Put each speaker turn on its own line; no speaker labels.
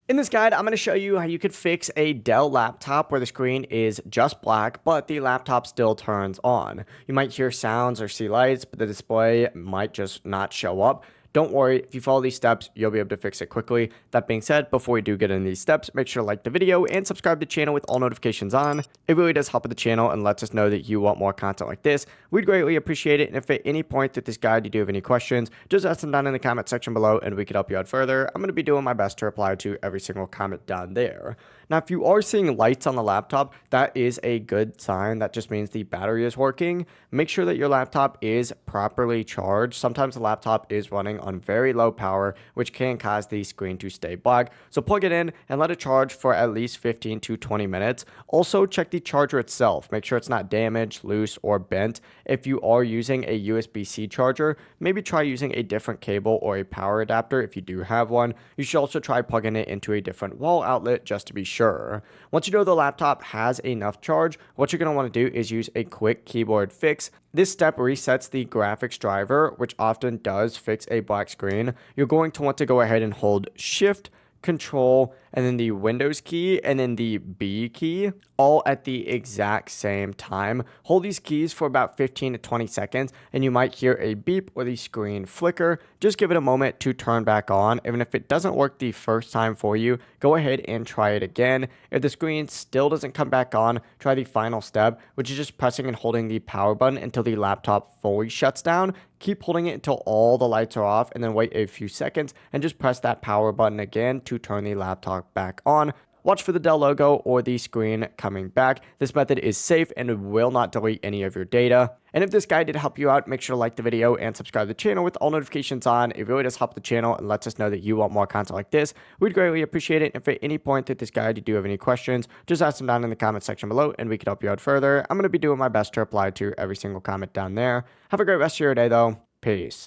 In this guide, I'm going to show you how you could fix a Dell laptop where the screen is just black, but the laptop still turns on. You might hear sounds or see lights, but the display might just not show up. Don't worry, if you follow these steps, you'll be able to fix it quickly. That being said, before we do get into these steps, make sure to like the video and subscribe to the channel with all notifications on. It really does help with the channel and lets us know that you want more content like this. We'd greatly appreciate it, and if at any point through this guide you do have any questions, just ask them down in the comment section below and we can help you out further. I'm going to be doing my best to reply to every single comment down there. Now, if you are seeing lights on the laptop, that is a good sign. That just means the battery is working. Make sure that your laptop is properly charged. Sometimes the laptop is running on very low power, which can cause the screen to stay black. So plug it in and let it charge for at least 15 to 20 minutes. Also, check the charger itself. Make sure it's not damaged, loose, or bent. If you are using a USB-C charger, maybe try using a different cable or a power adapter if you do have one. You should also try plugging it into a different wall outlet just to be sure. Once you know the laptop has enough charge, what you're going to want to do is use a quick keyboard fix. This step resets the graphics driver, which often does fix a black screen. You're going to want to go ahead and hold Shift, Control, and then the Windows key, and then the B key, all at the exact same time. Hold these keys for about 15 to 20 seconds, and you might hear a beep or the screen flicker. Just give it a moment to turn back on. Even if it doesn't work the first time for you, go ahead and try it again. If the screen still doesn't come back on, try the final step, which is just pressing and holding the power button until the laptop fully shuts down. Keep holding it until all the lights are off, and then wait a few seconds and just press that power button again to turn the laptop back on. Watch for the Dell logo or the screen coming back. This method is safe and will not delete any of your data. And if this guide did help you out, make sure to like the video and subscribe to the channel with all notifications on. It really does help the channel and lets us know that you want more content like this. We'd greatly appreciate it. If at any point through this guide you do have any questions, just ask them down in the comment section below and we can help you out further. I'm going to be doing my best to reply to every single comment down there. Have a great rest of your day though. Peace.